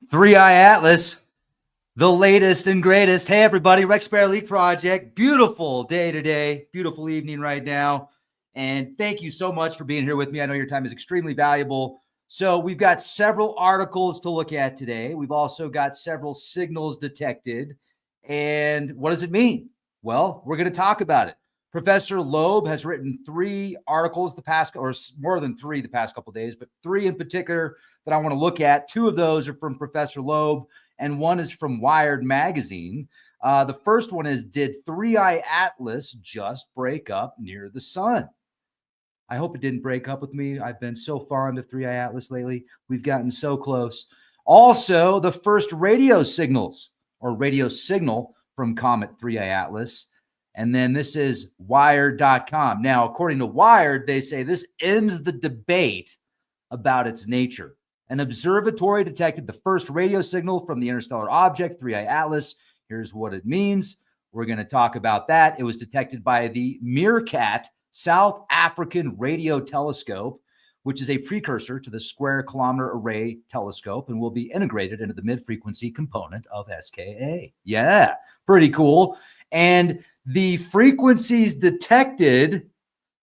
Three-Eye Atlas, the latest and greatest. Hey, everybody, Rex Bear League Project. Beautiful day today. Beautiful evening right now. And thank you so much for being here with me. I know your time is extremely valuable. So we've got several articles to look at today. We've also got several signals detected. And what does it mean? Well, we're going to talk about it. Professor Loeb has written 3 articles the past, or more than 3 the past couple of days, but 3 in particular that I want to look at. 2 of those are from Professor Loeb, and 1 is from Wired magazine. The first one is, did Three-Eye Atlas just break up near the sun? I hope it didn't break up with me. I've been so far into Three-Eye Atlas lately. We've gotten so close. Also, the first radio signals or radio signal from Comet Three-Eye Atlas. And then this is Wired.com. Now, according to Wired, they say this ends the debate about its nature. An observatory detected the first radio signal from the interstellar object, Three-Eye Atlas. Here's what it means. We're going to talk about that. It was detected by the Meerkat South African Radio Telescope, which is a precursor to the Square Kilometer Array Telescope and will be integrated into the mid-frequency component of SKA. Yeah, pretty cool. And the frequencies detected,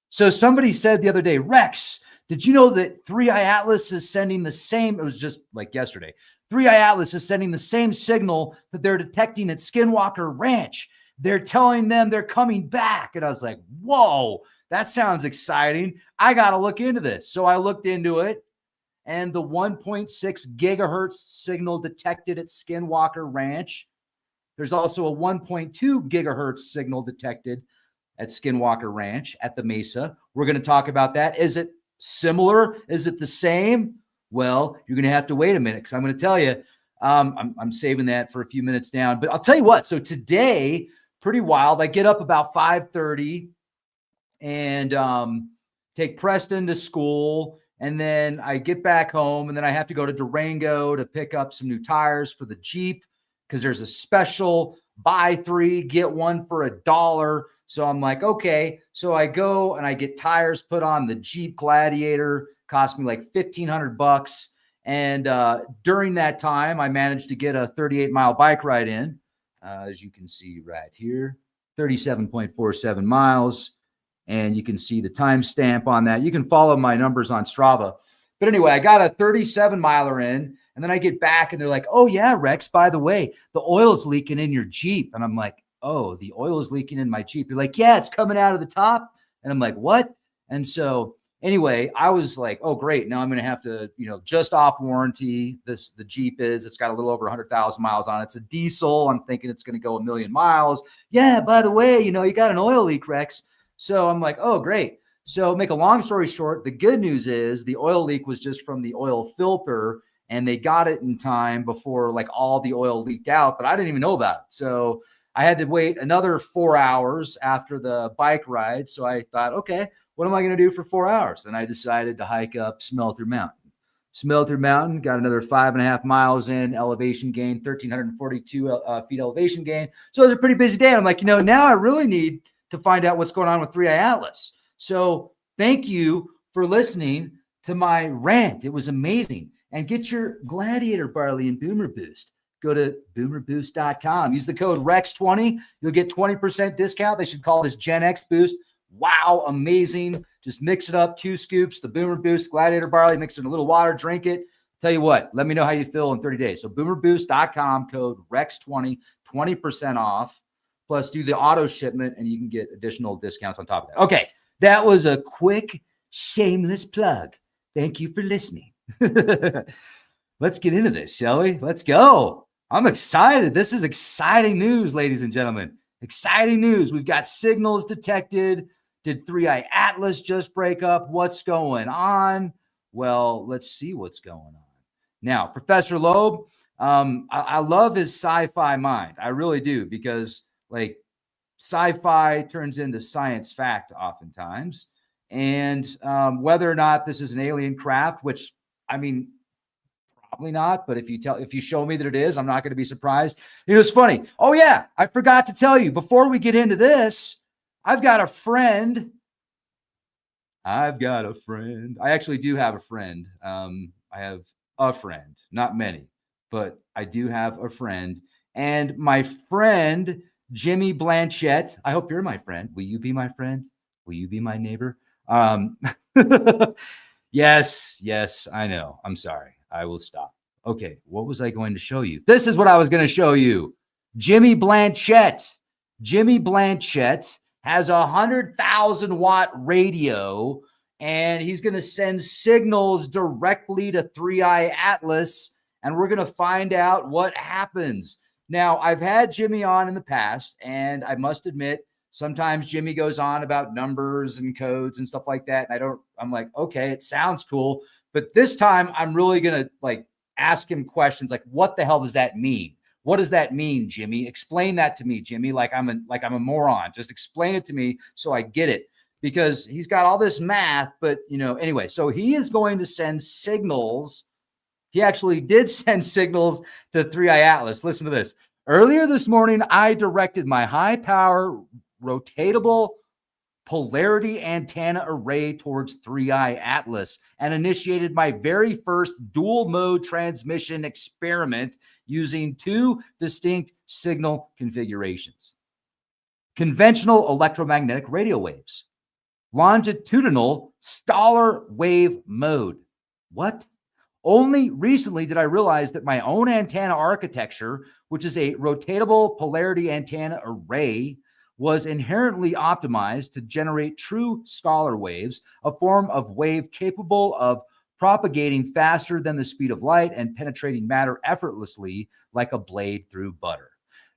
so somebody said the other day, Rex, did you know that Three-Eye Atlas is sending the same, it was just like yesterday, Three-Eye Atlas is sending the same signal that they're detecting at Skinwalker Ranch. They're telling them they're coming back. And I was like, whoa, that sounds exciting. I got to look into this. So I looked into it, and the 1.6 gigahertz signal detected at Skinwalker Ranch. There's also a 1.2 gigahertz signal detected at Skinwalker Ranch at the Mesa. We're going to talk about that. Is it similar? Is it the same? Well, you're going to have to wait a minute because I'm going to tell you. I'm saving that for a few minutes down. But I'll tell you what. So today, pretty wild. I get up about 5:30 and take Preston to school. And then I get back home, and then I have to go to Durango to pick up some new tires for the Jeep because there's a special buy 3, get 1 for $1. So I'm like, okay. So I go and I get tires put on the Jeep Gladiator. Cost me like $1,500. And during that time, I managed to get a 38-mile bike ride in. As you can see right here, 37.47 miles. And you can see the timestamp on that. You can follow my numbers on Strava. But anyway, I got a 37-miler in. And then I get back and they're like, oh, yeah, Rex, by the way, the oil's leaking in your Jeep. And I'm like, oh, the oil is leaking in my Jeep. You're like, yeah, it's coming out of the top. And I'm like, what? And so anyway, I was like, oh, great. Now I'm going to have to, just off warranty. The Jeep it's got a little over 100,000 miles on it. It's a diesel. I'm thinking it's going to go 1,000,000 miles. Yeah, by the way, you got an oil leak, Rex. So I'm like, oh, great. So make a long story short, the good news is the oil leak was just from the oil filter, and they got it in time before like all the oil leaked out, but I didn't even know about it. So I had to wait another 4 hours after the bike ride. So I thought, okay, what am I going to do for 4 hours? And I decided to hike up Smelter Mountain. Smelter Mountain, got another 5.5 miles in elevation gain, 1,342 feet elevation gain. So it was a pretty busy day. And I'm like, now I really need to find out what's going on with Three-Eye Atlas. So thank you for listening to my rant. It was amazing. And get your Gladiator barley and Boomer Boost. Go to boomerboost.com. Use the code REX20. You'll get 20% discount. They should call this Gen X Boost. Wow, amazing. Just mix it up, 2 scoops, the Boomer Boost Gladiator barley, mix it in a little water, drink it. Tell you what, let me know how you feel in 30 days. So boomerboost.com, code REX20, 20% off. Plus do the auto shipment, and you can get additional discounts on top of that. Okay, that was a quick, shameless plug. Thank you for listening. Let's get into this, shall we? Let's go. I'm excited. This is exciting news, ladies and gentlemen. Exciting news. We've got signals detected. Did Three-Eye Atlas just break up? What's going on? Well, let's see what's going on. Now, Professor Loeb, I love his sci-fi mind. I really do, because like sci-fi turns into science fact oftentimes. And whether or not this is an alien craft, which probably not, but if you show me that it is, I'm not going to be surprised. It's funny. Oh yeah, I forgot to tell you before we get into this, I've got a friend. I actually do have a friend. I have a friend, not many, but I do have a friend. And my friend, Jimmy Blanchette, I hope you're my friend. Will you be my friend? Will you be my neighbor? Yes, I know. I'm sorry. I will stop. Okay, what was I going to show you? This is what I was going to show you. Jimmy Blanchette. Jimmy Blanchette has 100,000 watt radio, and he's going to send signals directly to 3i Atlas, and we're going to find out what happens. Now, I've had Jimmy on in the past, and I must admit, sometimes Jimmy goes on about numbers and codes and stuff like that. And I'm like, okay, it sounds cool. But this time I'm really going to like ask him questions like, what the hell does that mean? What does that mean, Jimmy? Explain that to me, Jimmy. Like I'm a moron. Just explain it to me so I get it, because he's got all this math, but anyway, so he is going to send signals. He actually did send signals to 3i Atlas. Listen to this. Earlier this morning, I directed my high power rotatable polarity antenna array towards 3i Atlas and initiated my very first dual mode transmission experiment using two distinct signal configurations: conventional electromagnetic radio waves, longitudinal stellar wave mode. What? Only recently did I realize that my own antenna architecture, which is a rotatable polarity antenna array, was inherently optimized to generate true scalar waves, a form of wave capable of propagating faster than the speed of light and penetrating matter effortlessly like a blade through butter.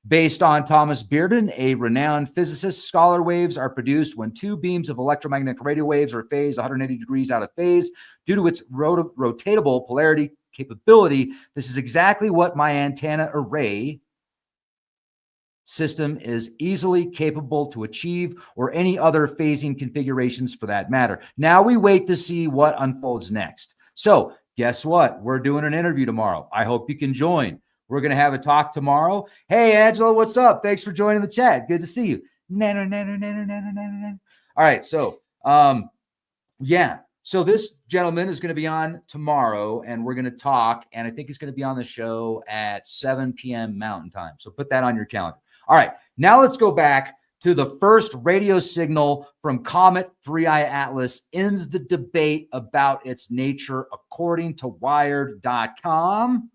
Based on Thomas Bearden, a renowned physicist, scalar waves are produced when two beams of electromagnetic radio waves are phased 180 degrees out of phase due to its rotatable polarity capability. This is exactly what my antenna array system is easily capable to achieve, or any other phasing configurations for that matter. Now we wait to see what unfolds next. So guess what? We're doing an interview tomorrow. I hope you can join. We're going to have a talk tomorrow. Hey, Angela, what's up? Thanks for joining the chat. Good to see you. All right. So, yeah. So this gentleman is going to be on tomorrow, and we're going to talk, and I think he's going to be on the show at 7 p.m. Mountain Time. So put that on your calendar. All right. Now let's go back to the first radio signal from Comet 3i Atlas ends the debate about its nature, according to Wired.com.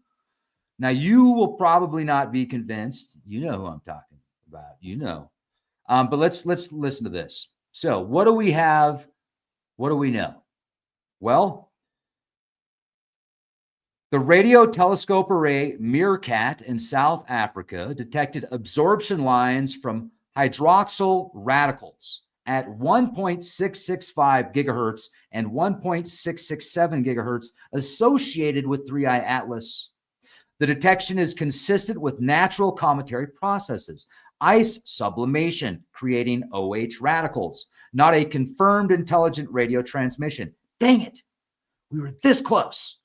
Now, you will probably not be convinced. You know who I'm talking about. But let's listen to this. So what do we have? What do we know? Well, the radio telescope array Meerkat in South Africa detected absorption lines from hydroxyl radicals at 1.665 gigahertz and 1.667 gigahertz associated with 3i Atlas. The detection is consistent with natural cometary processes, ice sublimation, creating OH radicals, not a confirmed intelligent radio transmission. Dang it, we were this close.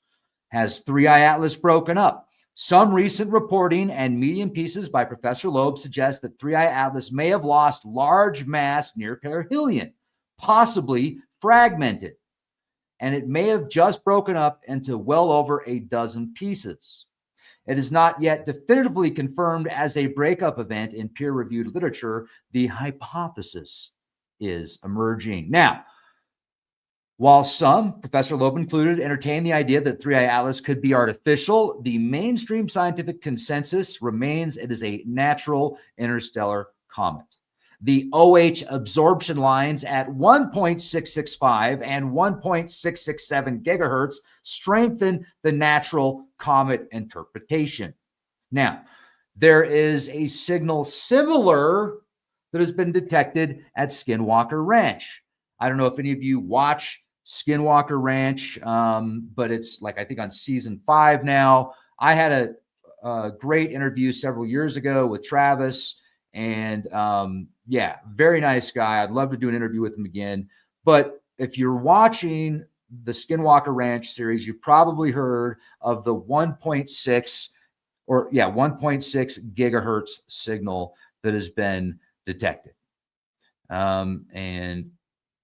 Has 3i Atlas broken up? Some recent reporting and medium pieces by Professor Loeb suggest that 3i Atlas may have lost large mass near perihelion, possibly fragmented, and it may have just broken up into well over a dozen pieces. It is not yet definitively confirmed as a breakup event in peer-reviewed literature. The hypothesis is emerging. Now, while some, Professor Loeb included, entertain the idea that 3i Atlas could be artificial, the mainstream scientific consensus remains it is a natural interstellar comet. The OH absorption lines at 1.665 and 1.667 gigahertz strengthen the natural comet interpretation. Now, there is a signal similar that has been detected at Skinwalker Ranch. I don't know if any of you watch Skinwalker Ranch, but it's like, I think on season 5 now. I had a great interview several years ago with Travis, and yeah, very nice guy. I'd love to do an interview with him again. But if you're watching the Skinwalker Ranch series, you probably heard of the 1.6 gigahertz signal that has been detected. And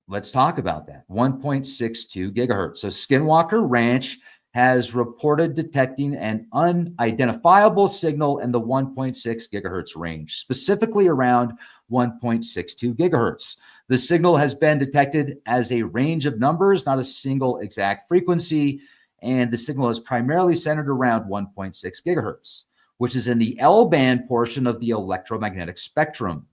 let's talk about that. 1.62 gigahertz. So Skinwalker Ranch has reported detecting an unidentifiable signal in the 1.6 gigahertz range, specifically around 1.62 gigahertz. The signal has been detected as a range of numbers, not a single exact frequency, and the signal is primarily centered around 1.6 gigahertz, which is in the L-band portion of the electromagnetic spectrum.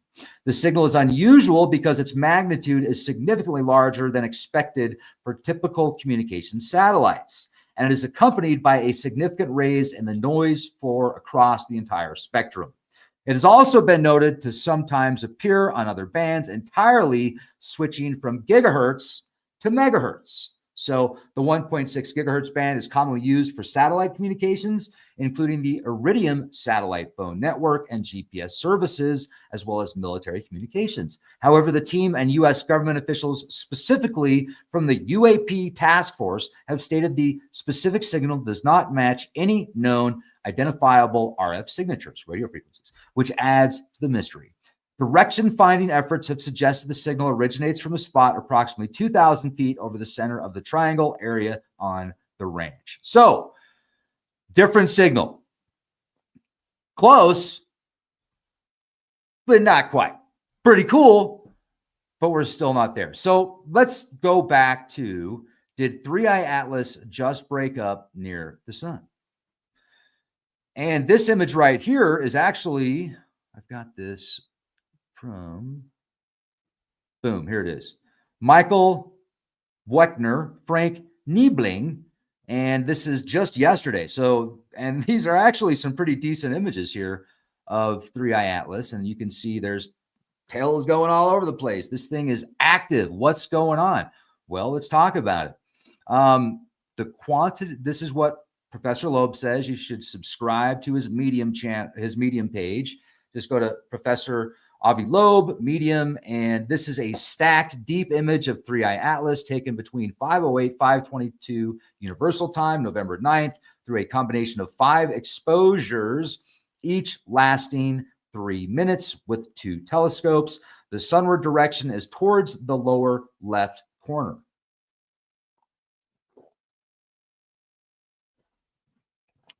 The signal is unusual because its magnitude is significantly larger than expected for typical communication satellites, and it is accompanied by a significant raise in the noise floor across the entire spectrum. It has also been noted to sometimes appear on other bands, entirely switching from gigahertz to megahertz. So the 1.6 gigahertz band is commonly used for satellite communications, including the Iridium satellite phone network and GPS services, as well as military communications. However, the team and U.S. government officials, specifically from the UAP task force, have stated the specific signal does not match any known identifiable RF signatures, radio frequencies, which adds to the mystery. Direction finding efforts have suggested the signal originates from a spot approximately 2,000 feet over the center of the triangle area on the ranch. So, different signal. Close, but not quite. Pretty cool, but we're still not there. So, let's go back to, did 3i Atlas just break up near the sun? And this image right here is actually, I've got this from, boom, here it is. Michael Weckner, Frank Niebling, and this is just yesterday. So, and these are actually some pretty decent images here of 3i Atlas, and you can see there's tails going all over the place. This thing is active. What's going on? Well, let's talk about it. The quantity, this is what Professor Loeb says. You should subscribe to his Medium page. Just go to Professor Avi Loeb, Medium, and this is a stacked deep image of 3i Atlas taken between 5:08, 5:22 Universal Time, November 9th, through a combination of 5 exposures, each lasting 3 minutes with 2 telescopes. The sunward direction is towards the lower left corner.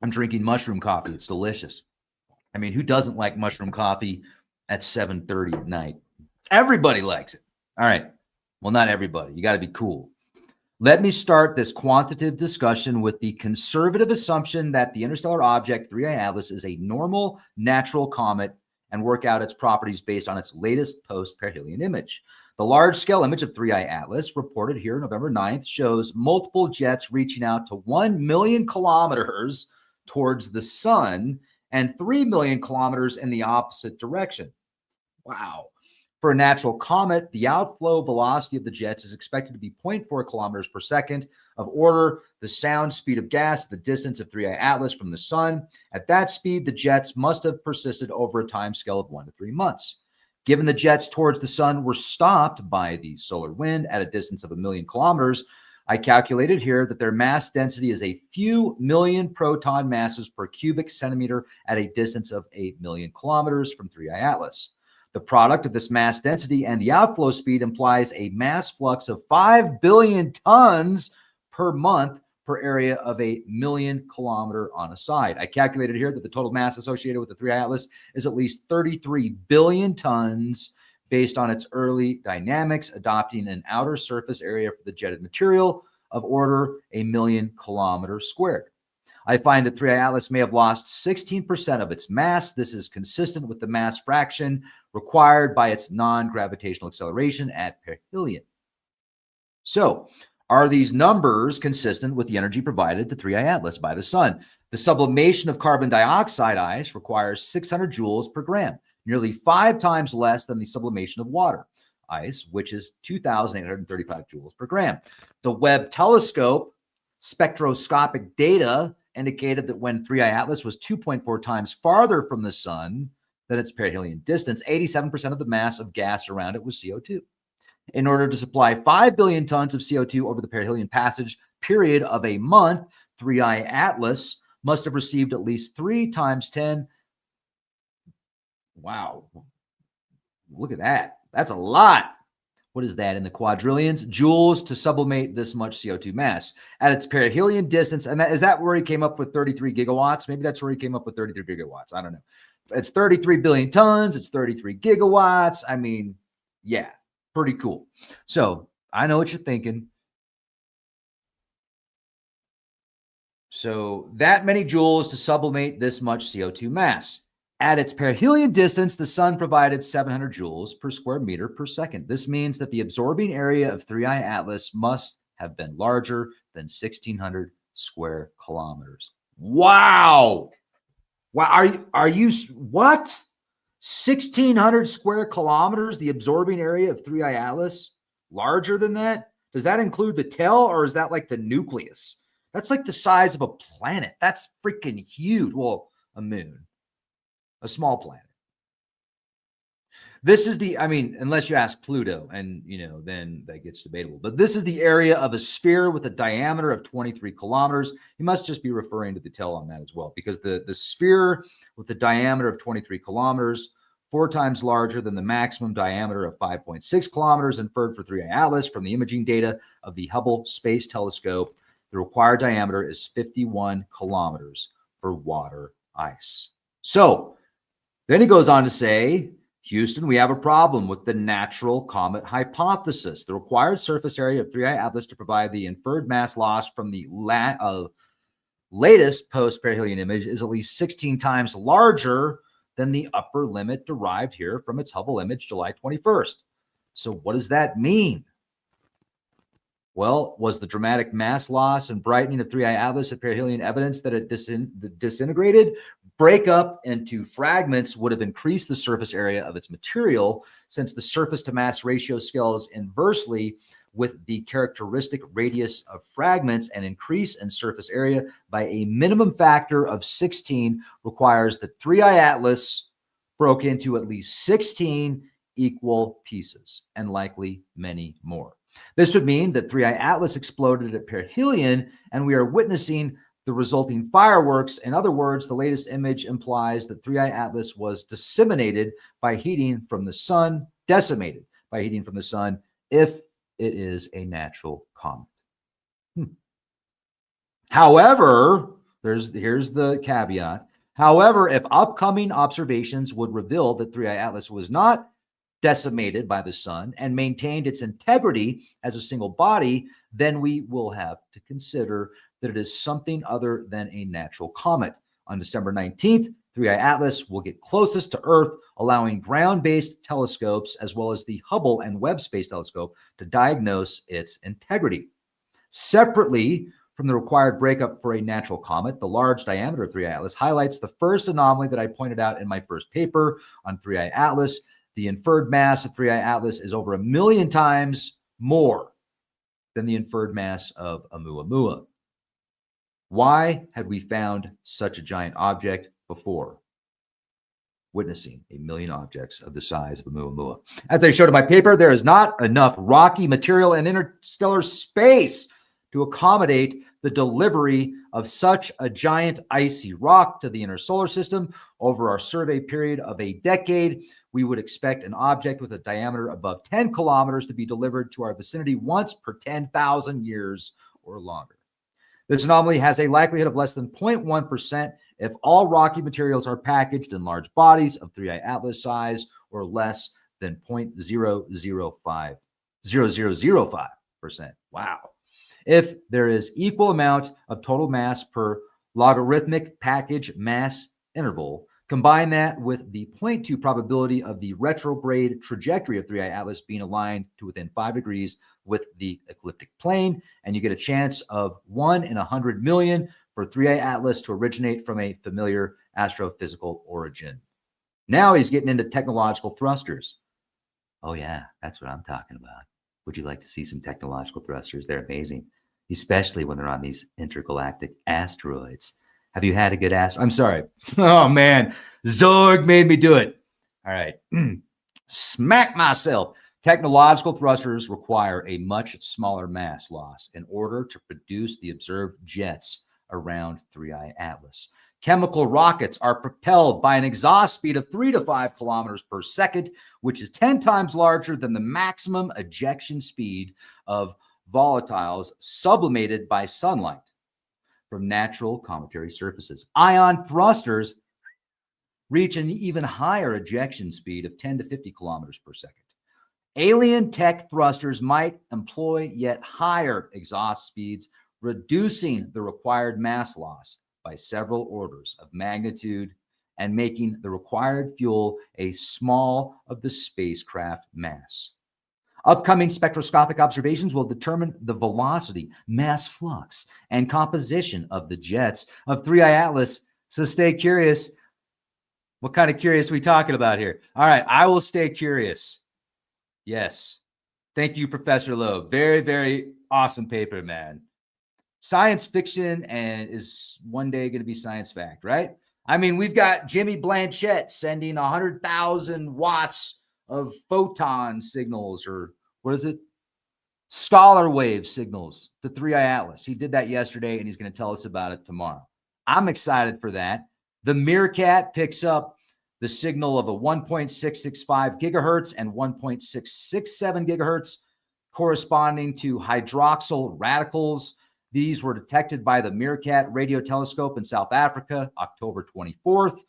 I'm drinking mushroom coffee. It's delicious. I mean, who doesn't like mushroom coffee at 7:30 at night? Everybody likes it. All right. Well, not everybody. You got to be cool. Let me start this quantitative discussion with the conservative assumption that the interstellar object 3i Atlas is a normal natural comet and work out its properties based on its latest post-perihelion image. The large-scale image of 3i Atlas, reported here November 9th, shows multiple jets reaching out to 1 million kilometers towards the sun and 3 million kilometers in the opposite direction. Wow. For a natural comet, the outflow velocity of the jets is expected to be 0.4 kilometers per second of order the sound speed of gas at the distance of 3i Atlas from the sun. At that speed, the jets must have persisted over a time scale of 1 to 3 months. Given the jets towards the sun were stopped by the solar wind at a distance of 1 million kilometers, I calculated here that their mass density is a few million proton masses per cubic centimeter at a distance of 8 million kilometers from 3i Atlas. The product of this mass density and the outflow speed implies a mass flux of 5 billion tons per month per area of a million kilometer on a side. I calculated here that the total mass associated with the 3i Atlas is at least 33 billion tons based on its early dynamics, adopting an outer surface area for the jetted material of order a million kilometers squared. I find that 3i Atlas may have lost 16% of its mass. This is consistent with the mass fraction required by its non-gravitational acceleration at perihelion. So, are these numbers consistent with the energy provided to 3i Atlas by the sun? The sublimation of carbon dioxide ice requires 600 joules per gram, nearly 5 times less than the sublimation of water ice, which is 2,835 joules per gram. The Webb telescope spectroscopic data indicated that when 3i Atlas was 2.4 times farther from the sun than its perihelion distance, 87% of the mass of gas around it was CO2. In order to supply 5 billion tons of CO2 over the perihelion passage period of a month, 3i Atlas must have received at least 3 times 10. Wow. Look at that. That's a lot. what is that, in the quadrillions, joules to sublimate this much CO2 mass at its perihelion distance. And is that where he came up with 33 gigawatts? Maybe that's where he came up with 33 gigawatts. I don't know. It's 33 billion tons. It's 33 gigawatts. I mean, yeah, pretty cool. So I know what you're thinking. So that many joules to sublimate this much CO2 mass. At its perihelion distance, the sun provided 700 joules per square meter per second. This means that the absorbing area of 3i Atlas must have been larger than 1,600 square kilometers. Wow. Wow. Are you what? 1,600 square kilometers, the absorbing area of 3i Atlas? Larger than that? Does that include the tail, or is that like the nucleus? That's like the size of a planet. That's freaking huge. Well, a moon. A small planet. This is the, I mean, unless you ask Pluto, and, you know, then that gets debatable. But this is the area of a sphere with a diameter of 23 kilometers. You must just be referring to the tail on that as well, because the sphere with the diameter of 23 kilometers, 4 times larger than the maximum diameter of 5.6 kilometers inferred for 3i Atlas from the imaging data of the Hubble Space Telescope. The required diameter is 51 kilometers for water ice. So, then he goes on to say, Houston, we have a problem with the natural comet hypothesis. The required surface area of 3i Atlas to provide the inferred mass loss from the latest post-perihelion image is at least 16 times larger than the upper limit derived here from its Hubble image July 21st. So what does that mean? Well, was the dramatic mass loss and brightening of 3i Atlas at perihelion evidence that it disintegrated? Breakup into fragments would have increased the surface area of its material, since the surface to mass ratio scales inversely with the characteristic radius of fragments. An increase in surface area by a minimum factor of 16 requires that 3i Atlas broke into at least 16 equal pieces, and likely many more. This would mean that 3i Atlas exploded at perihelion, and we are witnessing the resulting fireworks. In other words, the latest image implies that 3i Atlas was disseminated by heating from the sun, decimated by heating from the sun, if it is a natural comet. However, here's the caveat. However, if upcoming observations would reveal that 3i Atlas was not decimated by the sun and maintained its integrity as a single body, then we will have to consider that it is something other than a natural comet. On December 19th, 3i Atlas will get closest to Earth, allowing ground-based telescopes as well as the Hubble and Webb Space Telescope to diagnose its integrity. Separately from the required breakup for a natural comet, the large diameter of 3i Atlas highlights the first anomaly that I pointed out in my first paper on 3i Atlas. The inferred mass of 3i Atlas is over 1 million times more than the inferred mass of Oumuamua. Why had we found such a giant object before? Witnessing 1 million objects of the size of Oumuamua. As I showed in my paper, there is not enough rocky material in interstellar space to accommodate the delivery of such a giant icy rock to the inner solar system. Over our survey period of a decade, we would expect an object with a diameter above 10 kilometers to be delivered to our vicinity once per 10,000 years or longer. This anomaly has a likelihood of less than 0.1% if all rocky materials are packaged in large bodies of 3i Atlas size, or less than 0.0005%. Wow. If there is equal amount of total mass per logarithmic package mass interval, combine that with the 0.2 probability of the retrograde trajectory of 3i Atlas being aligned to within 5 degrees with the ecliptic plane, and you get a chance of 1 in 100 million for 3i Atlas to originate from a familiar astrophysical origin. Now he's getting into technological thrusters. Oh yeah, that's what I'm talking about. Would you like to see some technological thrusters? They're amazing, especially when they're on these intergalactic asteroids. Have you had a good I'm sorry. Oh man, Zorg made me do it. All right. Smack myself. Technological thrusters require a much smaller mass loss in order to produce the observed jets around 3I Atlas. Chemical rockets are propelled by an exhaust speed of 3 to 5 kilometers per second, which is 10 times larger than the maximum ejection speed of volatiles sublimated by sunlight from natural cometary surfaces. Ion thrusters reach an even higher ejection speed of 10 to 50 kilometers per second. Alien tech thrusters might employ yet higher exhaust speeds, reducing the required mass loss by several orders of magnitude and making the required fuel a small of the spacecraft mass. Upcoming spectroscopic observations will determine the velocity, mass flux, and composition of the jets of 3I Atlas. So stay curious. What kind of curious are we talking about here? All right, I will stay curious. Yes. Thank you, Professor Loeb. Very, very awesome paper, man. Science fiction and is one day going to be science fact, right? I mean, we've got Jimmy Blanchett sending 100,000 watts of photon signals, or what is it? Scholar wave signals to 3I Atlas. He did that yesterday, and he's going to tell us about it tomorrow. I'm excited for that. The Meerkat picks up the signal of a 1.665 gigahertz and 1.667 gigahertz, corresponding to hydroxyl radicals. These were detected by the Meerkat radio telescope in South Africa, October 24th.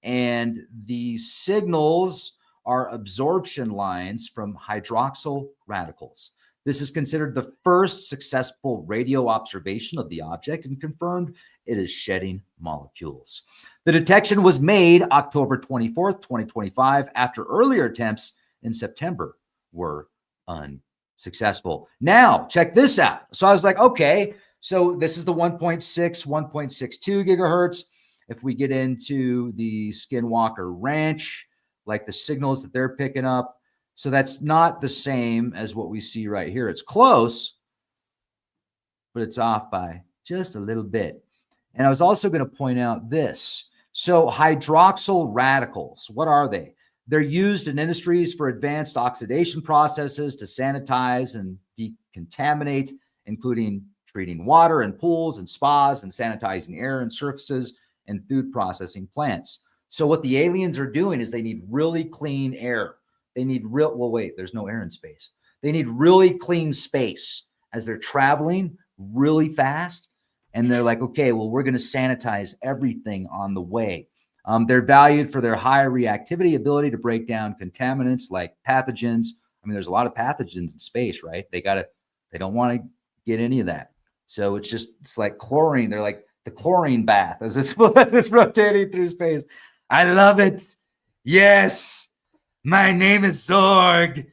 And these signals are absorption lines from hydroxyl radicals. This is considered the first successful radio observation of the object and confirmed it is shedding molecules. The detection was made October 24th, 2025, after earlier attempts in September were unsuccessful. Now, check this out. So I was like, okay, so this is the 1.6, 1.62 gigahertz. If we get into the Skinwalker Ranch, like the signals that they're picking up, so that's not the same as what we see right here. It's close, but it's off by just a little bit. And I was also going to point out this. So hydroxyl radicals, what are they? They're used in industries for advanced oxidation processes to sanitize and decontaminate, including treating water in pools and spas and sanitizing air and surfaces in food processing plants. So what the aliens are doing is they need really clean air. They need there's no air in space. They need really clean space as they're traveling really fast. And they're like, okay, well, we're going to sanitize everything on the way. They're valued for their high reactivity, ability to break down contaminants like pathogens. I mean, there's a lot of pathogens in space, right? They don't want to get any of that. So it's like chlorine. They're like the chlorine bath as it's rotating through space. I love it. Yes. My name is Zorg.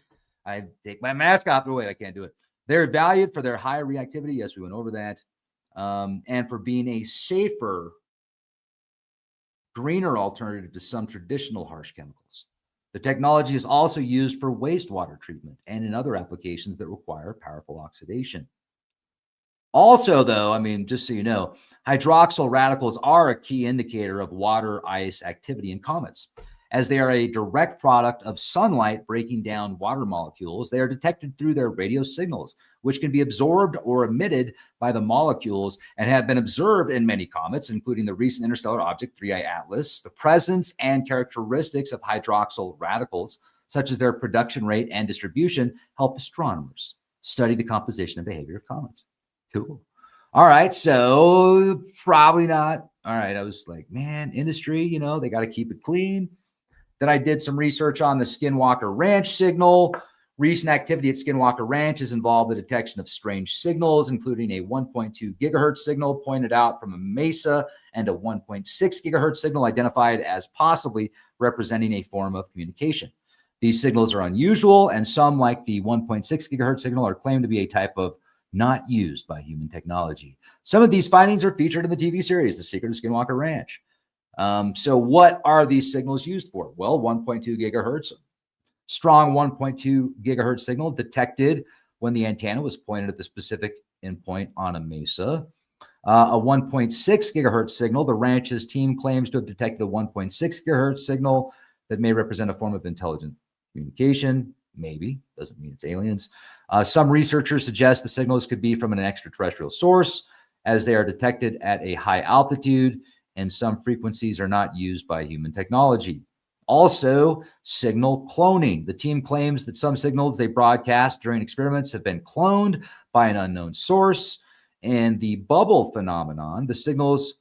I take my mask off. Oh, wait, I can't do it. They're valued for their high reactivity. Yes, we went over that. And for being a safer, greener alternative to some traditional harsh chemicals. The technology is also used for wastewater treatment and in other applications that require powerful oxidation. Also, though, I mean, just so you know, hydroxyl radicals are a key indicator of water ice activity in comets. As they are a direct product of sunlight breaking down water molecules, they are detected through their radio signals, which can be absorbed or emitted by the molecules and have been observed in many comets, including the recent interstellar object 3I Atlas. The presence and characteristics of hydroxyl radicals, such as their production rate and distribution, help astronomers study the composition and behavior of comets. Cool. All right, so probably not. All right, I was like, man, industry, they got to keep it clean. Then I did some research on the Skinwalker Ranch signal. Recent activity at Skinwalker Ranch has involved the detection of strange signals, including a 1.2 gigahertz signal pointed out from a mesa and a 1.6 gigahertz signal identified as possibly representing a form of communication. These signals are unusual, and some, like the 1.6 gigahertz signal, are claimed to be a type of not used by human technology. Some of these findings are featured in the TV series, The Secret of Skinwalker Ranch. So what are these signals used for? Well, 1.2 gigahertz, strong 1.2 gigahertz signal detected when the antenna was pointed at the specific endpoint on a mesa. A 1.6 gigahertz signal, the ranch's team claims to have detected a 1.6 gigahertz signal that may represent a form of intelligent communication. Maybe, doesn't mean it's aliens. Some researchers suggest the signals could be from an extraterrestrial source. as they are detected at a high altitude, and some frequencies are not used by human technology. Also, signal cloning. The team claims that some signals they broadcast during experiments have been cloned by an unknown source. And the bubble phenomenon, the signals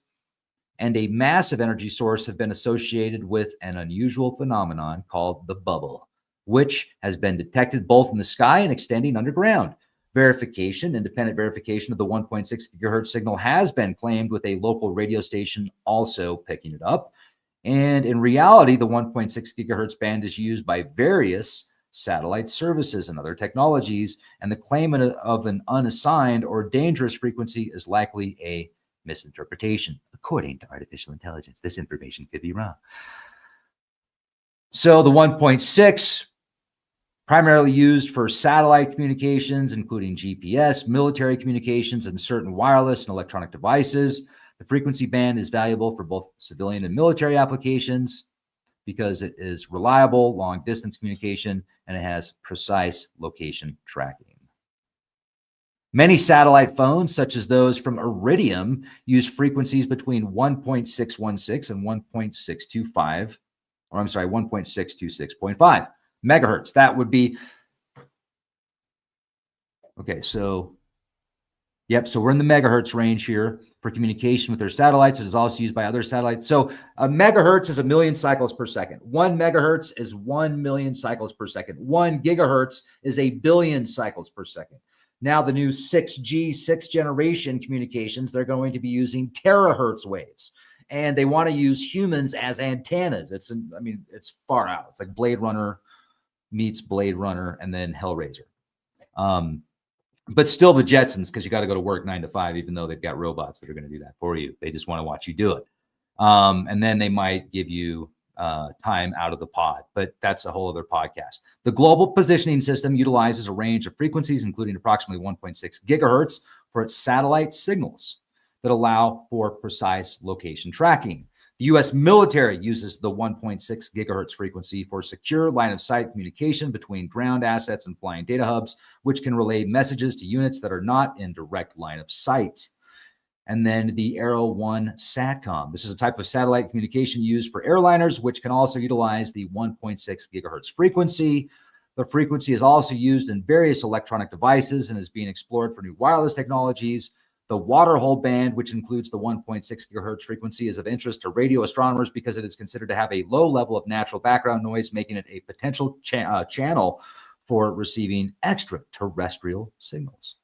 and a massive energy source have been associated with an unusual phenomenon called the bubble, which has been detected both in the sky and extending underground. Verification, independent verification of the 1.6 gigahertz signal has been claimed, with a local radio station also picking it up. And in reality, the 1.6 gigahertz band is used by various satellite services and other technologies, and the claim of an unassigned or dangerous frequency is likely a misinterpretation. According to artificial intelligence, this information could be wrong. So the 1.6, primarily used for satellite communications, including GPS, military communications, and certain wireless and electronic devices. The frequency band is valuable for both civilian and military applications because it is reliable, long-distance communication, and it has precise location tracking. Many satellite phones, such as those from Iridium, use frequencies between 1.616 and 1.625, or I'm sorry, 1.626.5 megahertz. That would be, okay, so, yep, so we're in the megahertz range here for communication with their satellites. It is also used by other satellites. So a megahertz is 1 million cycles per second. 1 megahertz is 1 million cycles per second. 1 gigahertz is 1 billion cycles per second. Now the new 6G, 6th generation communications, they're going to be using terahertz waves. And they want to use humans as antennas. It's far out. It's like Blade Runner meets Blade Runner and then Hellraiser. But still the Jetsons, because you got to go to work 9 to 5, even though they've got robots that are going to do that for you. They just want to watch you do it. And then they might give you time out of the pod, but that's a whole other podcast. The global positioning system utilizes a range of frequencies, including approximately 1.6 gigahertz for its satellite signals that allow for precise location tracking. The U.S. military uses the 1.6 gigahertz frequency for secure line of sight communication between ground assets and flying data hubs, which can relay messages to units that are not in direct line of sight. And then the Aero 1 SATCOM. This is a type of satellite communication used for airliners, which can also utilize the 1.6 gigahertz frequency. The frequency is also used in various electronic devices and is being explored for new wireless technologies. The water hole band, which includes the 1.6 gigahertz frequency, is of interest to radio astronomers because it is considered to have a low level of natural background noise, making it a potential channel for receiving extraterrestrial signals.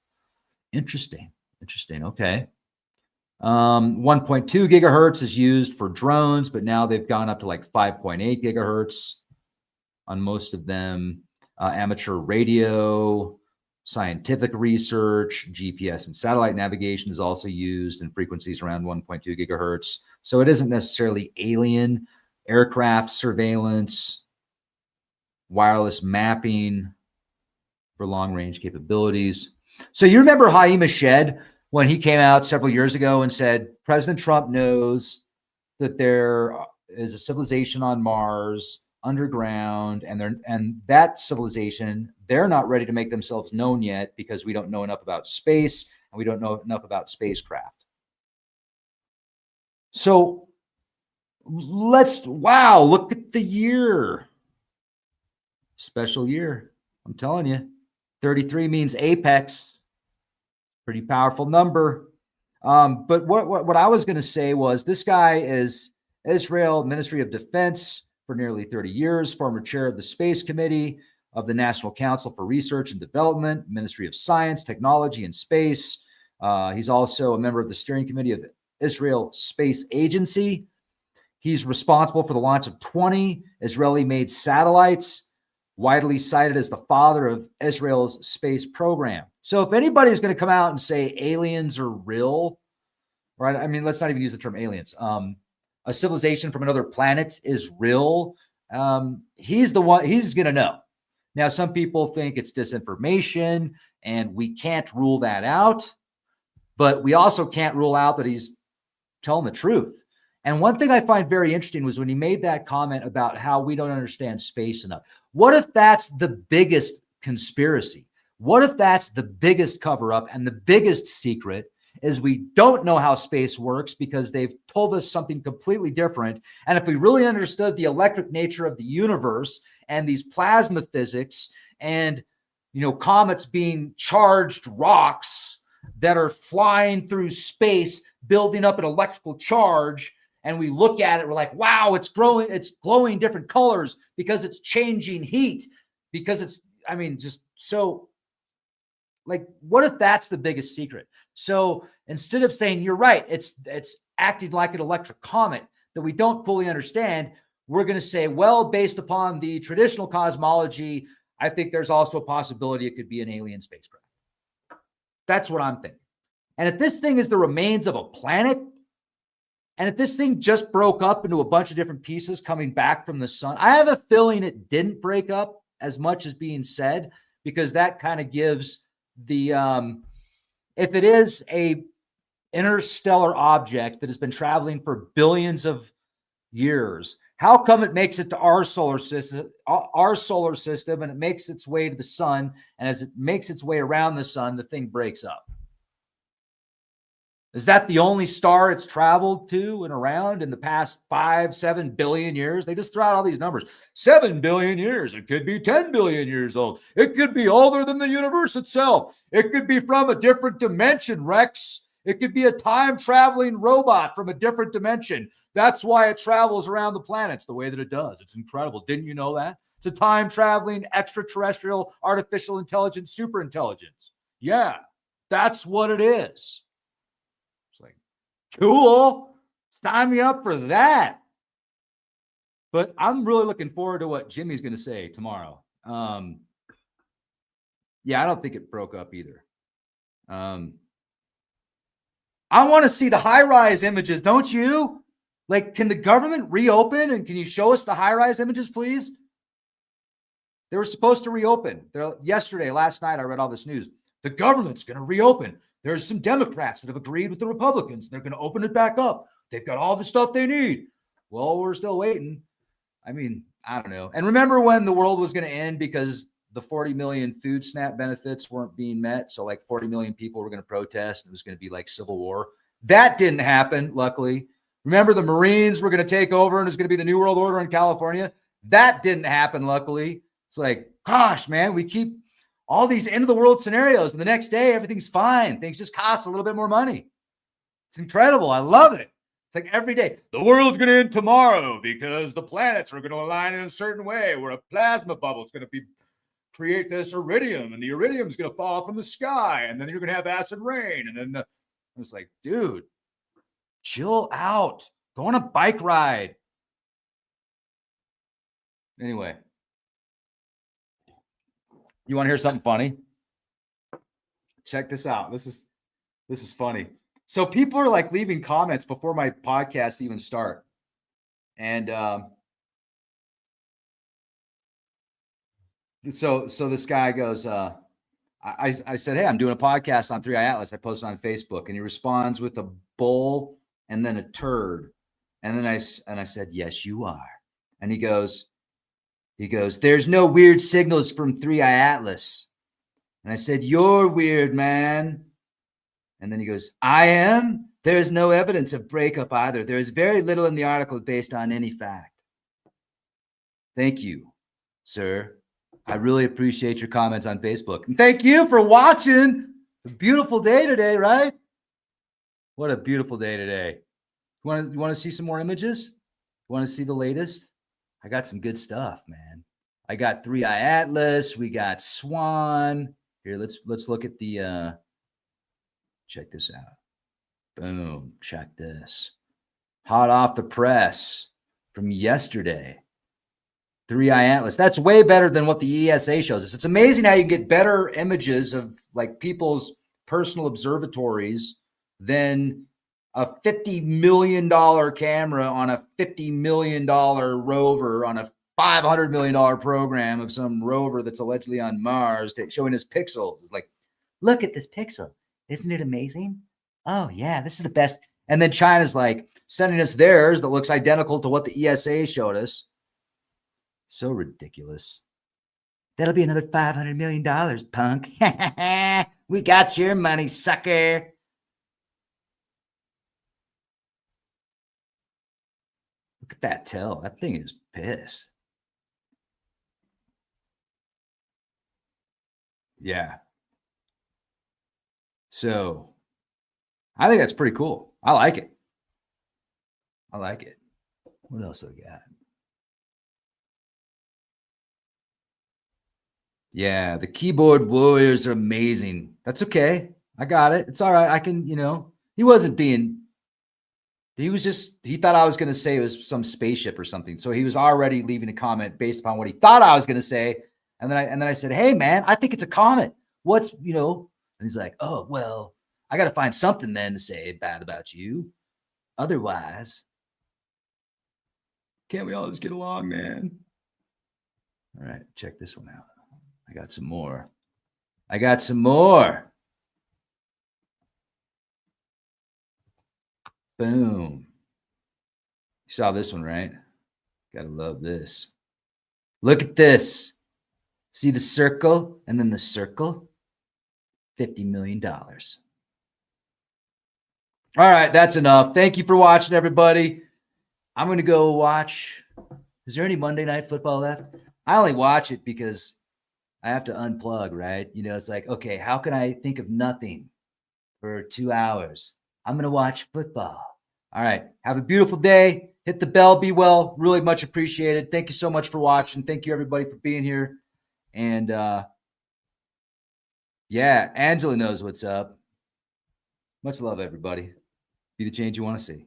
Interesting. Okay. 1.2 gigahertz is used for drones, but now they've gone up to like 5.8 gigahertz on most of them. Amateur radio, scientific research, GPS and satellite navigation is also used in frequencies around 1.2 gigahertz. So it isn't necessarily alien. Aircraft surveillance, wireless mapping for long-range capabilities. So you remember Haim Eshed when he came out several years ago and said, President Trump knows that there is a civilization on Mars underground, and that civilization, they're not ready to make themselves known yet because we don't know enough about space and we don't know enough about spacecraft. So wow, look at the year. Special year. I'm telling you, 33 means apex. Pretty powerful number. But what I was going to say was this guy is Israel Ministry of Defense for nearly 30 years, former chair of the Space Committee of the National Council for Research and Development, Ministry of Science, Technology, and Space. He's also a member of the steering committee of the Israel Space Agency. He's responsible for the launch of 20 Israeli-made satellites, widely cited as the father of Israel's space program. So if anybody's going to come out and say aliens are real, right? I mean, let's not even use the term aliens. A civilization from another planet is real. He's the one, he's going to know. Now, some people think it's disinformation and we can't rule that out, but we also can't rule out that he's telling the truth. And one thing I find very interesting was when he made that comment about how we don't understand space enough. What if that's the biggest conspiracy? What if that's the biggest cover up and the biggest secret is we don't know how space works because they've told us something completely different. And if we really understood the electric nature of the universe and these plasma physics and, comets being charged rocks that are flying through space, building up an electrical charge, and we look at it, we're like, wow, it's growing, it's glowing different colors because it's changing heat, because it's, just so, like, what if that's the biggest secret? So instead of saying, you're right, it's acting like an electric comet that we don't fully understand, we're going to say, well, based upon the traditional cosmology, I think there's also a possibility it could be an alien spacecraft. That's what I'm thinking. And if this thing is the remains of a planet, and if this thing just broke up into a bunch of different pieces coming back from the sun, I have a feeling it didn't break up as much as being said, because that kind of gives the, if it is a interstellar object that has been traveling for billions of years, how come it makes it to our solar system, and it makes its way to the sun, and as it makes its way around the sun, the thing breaks up? Is that the only star it's traveled to and around in the past 5-7 billion years? They just throw out all these numbers. 7 billion years. It could be 10 billion years old. It could be older than the universe itself. It could be from a different dimension, Rex. It could be a time-traveling robot from a different dimension. That's why it travels around the planets the way that it does. It's incredible. Didn't you know that? It's a time-traveling, extraterrestrial, artificial intelligence, superintelligence. Yeah, that's what it is. Cool. Sign me up for that. But I'm really looking forward to what Jimmy's going to say tomorrow. Yeah, I don't think it broke up either. I want to see the high-rise images, don't you? Like, can the government reopen, and can you show us the high-rise images, please? They were supposed to reopen. Last night, I read all this news. The government's going to reopen. There's some Democrats that have agreed with the Republicans. They're going to open it back up. They've got all the stuff they need. Well, we're still waiting. I don't know. And remember when the world was going to end because the 40 million food SNAP benefits weren't being met? So like 40 million people were going to protest. And it was going to be like civil war. That didn't happen, luckily. Remember the Marines were going to take over and it was going to be the New World Order in California? That didn't happen, luckily. It's like, gosh, man, we keep all these end of the world scenarios, and the next day everything's fine. Things just cost a little bit more money. It's incredible. I love it. It's like every day, the world's going to end tomorrow because the planets are going to align in a certain way where a plasma bubble is going to create this iridium, and the iridium is going to fall from the sky, and then you're going to have acid rain. And then it's like, dude, chill out. Go on a bike ride. Anyway. You want to hear something funny? Check this out. This is funny. So people are like leaving comments before my podcast even start. And so this guy goes, I said, hey, I'm doing a podcast on 3i Atlas. I posted on Facebook, and he responds with a bull and then a turd. And then I said, yes, you are. And he goes, there's no weird signals from 3i Atlas. And I said, you're weird, man. And then he goes, I am? There's no evidence of breakup either. There is very little in the article based on any fact. Thank you, sir. I really appreciate your comments on Facebook. And thank you for watching. A beautiful day today, right? What a beautiful day today. You want to see some more images? You want to see the latest? I got some good stuff, man. I got 3i Atlas. We got Swan. Here, let's look at the check this out. Boom. Check this. Hot off the press from yesterday. 3i Atlas. That's way better than what the ESA shows us. It's amazing how you get better images of like people's personal observatories than a $50 million camera on a $50 million rover on a $500 million program of some rover that's allegedly on Mars showing us pixels. It's like, look at this pixel. Isn't it amazing? Oh, yeah, this is the best. And then China's like sending us theirs that looks identical to what the ESA showed us. So ridiculous. That'll be another $500 million, punk. We got your money, sucker. Look at that tail. That thing is pissed. Yeah. So I think that's pretty cool. I like it. I like it. What else do we got? Yeah, the keyboard warriors are amazing. That's okay. I got it. It's all right. I can, he wasn't being, he thought I was going to say it was some spaceship or something. So he was already leaving a comment based upon what he thought I was going to say. And then I said, hey man, I think it's a comet. What's, and he's like, oh, well, I got to find something then to say bad about you. Otherwise, can't we all just get along, man? All right, check this one out. I got some more. Boom. You saw this one, right? Gotta love this. Look at this. See the circle and then the circle? $50 million. All right, that's enough. Thank you for watching, everybody. I'm going to go watch. Is there any Monday Night Football left? I only watch it because I have to unplug, right? It's like, okay, how can I think of nothing for 2 hours? I'm going to watch football. All right. Have a beautiful day. Hit the bell. Be well. Really much appreciated. Thank you so much for watching. Thank you, everybody, for being here. And yeah, Angela knows what's up. Much love, everybody. Be the change you want to see.